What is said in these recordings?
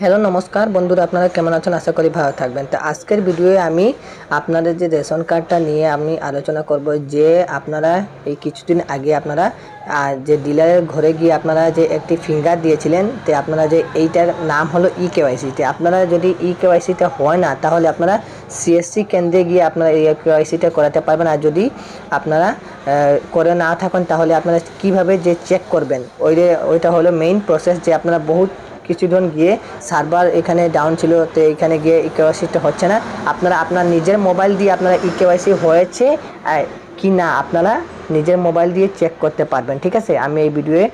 Hello নমস্কার বন্ধুরা, আপনারা কেমন আছেন? আশা করি ভালো থাকবেন। তো আজকের ভিডিওয়ে আমি আপনাদের যে রেশন কার্ডটা নিয়ে আমি আলোচনা করব যে আপনারা এই কিছুদিন আগে আপনারা যে ডিলারের ঘরে গিয়ে আপনারা যে একটি ফিঙ্গার দিয়েছিলেন, তো আপনারা যে এইটার নাম হলো ইকেওয়াইসি। তো আপনারা যদি ইকেওয়াইসিটা হয় না তাহলে আপনারা সিএসসি কেন্দ্রে গিয়ে আপনারা এই কেওয়াইসিটা করাতে পারবেন। আর যদি আপনারা করে না থাকেন তাহলে আপনারা কিভাবে যে চেক করবেন ওইটা হলো মেইন প্রসেস। যে আপনারা বহুত কিছুজন গিয়ে সার্ভার এখানে ডাউন ছিল, তো এখানে গিয়ে ইকেওয়াইসিটা হচ্ছে না। আপনারা আপনার নিজের মোবাইল দিয়ে আপনারা ইকেওয়াইসি হয়েছে কি না আপনারা নিজের মোবাইল দিয়ে চেক করতে পারবেন। ঠিক আছে, আমি এই ভিডিওয়ে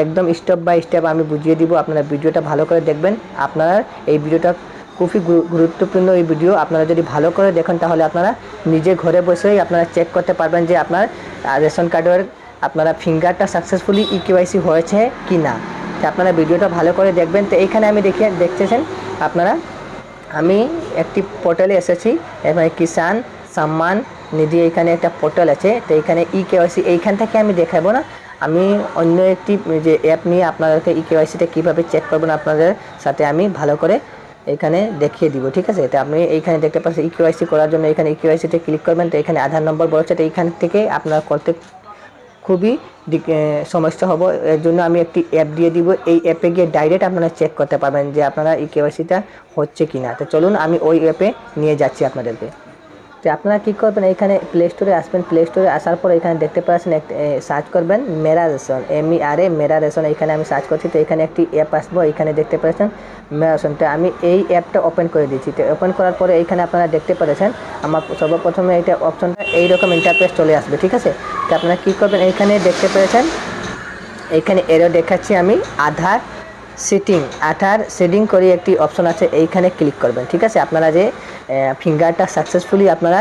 একদম স্টেপ বাই স্টেপ আমি বুঝিয়ে দিব। আপনারা ভিডিওটা ভালো করে দেখবেন। আপনারা এই ভিডিওটা খুবই গুরুত্বপূর্ণ এই ভিডিও। আপনারা যদি ভালো করে দেখেন তাহলে আপনারা নিজে ঘরে বসেই আপনারা চেক করতে পারবেন যে আপনার রেশন কার্ডের আপনারা ফিঙ্গারটা সাকসেসফুলি ইকেওয়াইসি হয়েছে কি না। তো আপনারা ভিডিওটা ভালো করে দেখবেন। তো এইখানে আমি দেখতেছেন আপনারা আমি একটি পোর্টালে এসেছি, এখানে কিষাণ সম্মান নিধি এখানে একটা পোর্টাল আছে। তো এখানে ইকেওয়াইসি এইখান থেকে আমি দেখাবো না, আমি অন্য একটি যে অ্যাপ নিয়ে আপনাদেরকে ইকেওয়াইসিটা কীভাবে চেক করবেন আপনাদের সাথে আমি ভালো করে এখানে দেখিয়ে দিব। ঠিক আছে, তো আপনি এইখানে দেখতে পাচ্ছেন ইকেওয়াইসি করার জন্য এখানে ইকেওয়াইসিতে ক্লিক করবেন। তো এখানে আধার নম্বর বলছে, তো এইখান থেকে আপনার করতে খুবই সমস্যা হবে। এর জন্য আমি একটি অ্যাপ দিয়ে দিব, এই অ্যাপে গিয়ে ডাইরেক্ট আপনারা চেক করতে পারবেন যে আপনারা এই কেওয়াইসিটা হচ্ছে কি না। তো চলুন আমি ওই অ্যাপে নিয়ে যাচ্ছি আপনাদেরকে। তো আপনারা কী করবেন, এখানে প্লে স্টোরে আসবেন। প্লে স্টোরে আসার পর এখানে দেখতে পাচ্ছেন সার্চ করবেন মেরা রেশন, MERA মেরা রেশন। এখানে আমি সার্চ করছি, তো এখানে একটি অ্যাপ আসবো। এখানে দেখতে পাচ্ছেন মেরা রেশন। তো আমি এই অ্যাপটা ওপেন করে দিচ্ছি। তো ওপেন করার পরে এইখানে আপনারা দেখতে পাচ্ছেন আমার সর্বপ্রথমে এইটা অপশনটা এইরকম ইন্টারফেস চলে আসবে। ঠিক আছে, তো আপনারা কী করবেন, এইখানে দেখতে পেয়েছেন এইখানে এরও দেখাচ্ছি আমি আধার সেটিং করে একটি অপশন আছে, এইখানে ক্লিক করবেন। ঠিক আছে, আপনারা যে ফিঙ্গারটা সাকসেসফুলি আপনারা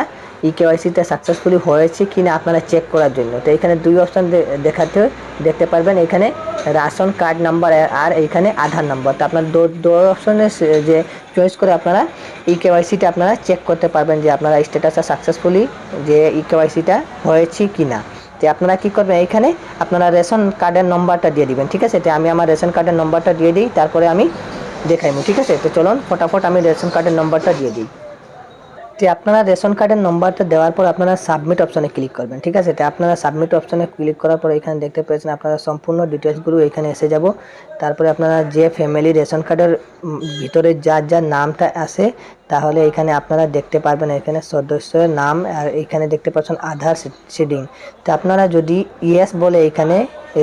ইকেওয়াইসিটা সাকসেসফুলি হয়েছে কি না আপনারা চেক করার জন্য। তো এখানে দুই অপশন দেখতে পারবেন, এখানে রেশন কার্ড নাম্বার আর এইখানে আধার নাম্বার। তো আপনার দু অপশনে যে চয়েস করে আপনারা ইকেওয়াইসিটা আপনারা চেক করতে পারবেন যে আপনারা স্ট্যাটাসটা সাকসেসফুলি যে ইকেওয়াইসিটা হয়েছে কি না। তো আপনারা কী করবেন, এইখানে আপনারা রেশন কার্ডের নম্বরটা দিয়ে দিবেন। ঠিক আছে, তো আমি আমার রেশন কার্ডের নম্বরটা দিয়ে দিই, তারপরে আমি দেখাইব। ঠিক আছে, তো চলুন ফটাফট আমি রেশন কার্ডের নম্বরটা দিয়ে দিই। তো আপনারা রেশন কার্ডের নম্বরটা দেওয়ার পর আপনারা সাবমিট অপশনে ক্লিক করবেন। ঠিক আছে, তো আপনারা সাবমিট অপশনে ক্লিক করার পর এখানে দেখতে পেয়েছেন আপনারা সম্পূর্ণ ডিটেলসগুলো এখানে এসে যাব। তারপরে আপনারা যে ফ্যামিলি রেশন কার্ডের ভিতরে যার নামটা আসে তাহলে এখানে আপনারা দেখতে পারবেন এখানে সদস্যের নাম, আর এখানে দেখতে পাচ্ছেন আধার সিডিং। তো আপনারা যদি ইয়েস বলে এখানে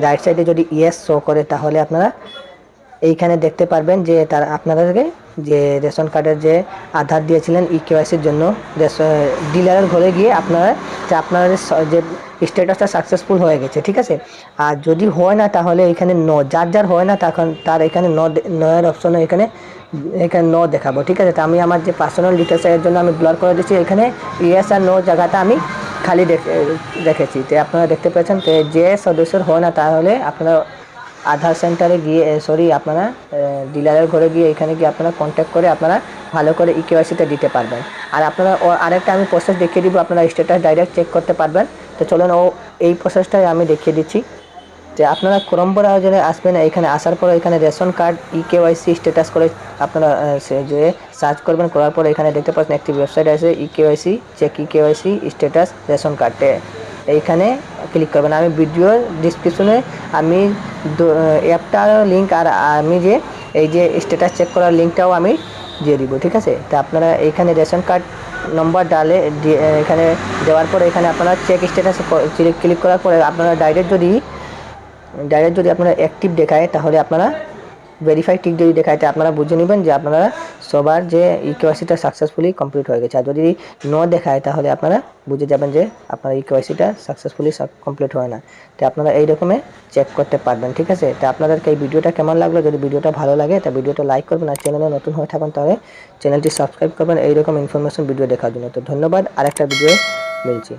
রাইট সাইডে যদি ইয়েস শো করে তাহলে আপনারা এইখানে দেখতে পারবেন যে তার আপনাদেরকে যে রেশন কার্ডের যে আধার দিয়েছিলেন ইকেওয়াইসির জন্য ডিলারের ঘরে গিয়ে আপনারা যে স্ট্যাটাসটা সাকসেসফুল হয়ে গেছে। ঠিক আছে, আর যদি হয় না তাহলে এখানে যার হয় না তখন তার এখানে নয়ের অপশনে এখানে নো দেখাবো। ঠিক আছে, তো আমি আমার যে পার্সোনাল ডিটেলস এর জন্য আমি ব্লার করে দিচ্ছি, এখানে ইয়েস আর নো জায়গাটা আমি খালি রেখেছি। তো আপনারা দেখতে পেয়েছেন, তো যে সদস্যের হয় না তাহলে আপনারা আধার সেন্টারে গিয়ে আপনারা ডিলারের ঘরে গিয়ে এখানে গিয়ে আপনারা কন্ট্যাক্ট করে আপনারা ভালো করে ইকেওয়াইসিটা দিতে পারবেন। আর আপনারা আরেকটা আমি প্রসেস দেখিয়ে দিব, আপনারা স্ট্যাটাস ডাইরেক্ট চেক করতে পারবেন। তো চলুন এই প্রসেসটাই আমি দেখিয়ে দিচ্ছি। যে আপনারা ক্রোম ব্রাউজারে আসবেন, এখানে আসার পর এখানে রেশন কার্ড ইকেওয়াইসি স্ট্যাটাস করে আপনারা যে সার্চ করবেন। করার পর এখানে দেখতে পাচ্ছেন একটি ওয়েবসাইট আছে eKYC check eKYC status ration কার্ডে, এইখানে ক্লিক করবেন। আমি ভিডিওর ডিসক্রিপশনে আমি অ্যাপটার লিঙ্ক আর আমি যে এই যে স্ট্যাটাস চেক করার লিঙ্কটাও আমি দিয়ে দিব। ঠিক আছে, তো আপনারা এইখানে রেশন কার্ড নম্বর এখানে দেওয়ার পরে এখানে আপনারা চেক স্ট্যাটাস ক্লিক করার পরে আপনারা ডাইরেক্ট যদি আপনারা অ্যাক্টিভ দেখায় তাহলে আপনারা ভেরিফাই টিক যদি দেখায় তো আপনারা বুঝে নেবেন যে আপনারা সবার যে ইকেওয়াইসিটা সাকসেসফুলি কমপ্লিট হয়ে গেছে। আর যদি নো দেখায় তাহলে আপনারা বুঝে যাবেন যে আপনার ইকেওয়াইসিটা সাকসেসফুলি কমপ্লিট হয় না। তো আপনারা এই রকমে চেক করতে পারবেন। ঠিক আছে, তো আপনাদেরকে এই ভিডিওটা কেমন লাগলো, যদি ভিডিওটা ভালো লাগে তা ভিডিওটা লাইক করবেন, আর চ্যানেলে নতুন হয়ে থাকেন তাহলে চ্যানেলটি সাবস্ক্রাইব করবেন এইরকম ইনফরমেশন ভিডিও দেখার জন্য। তো ধন্যবাদ, আরেকটা ভিডিও মিলছি।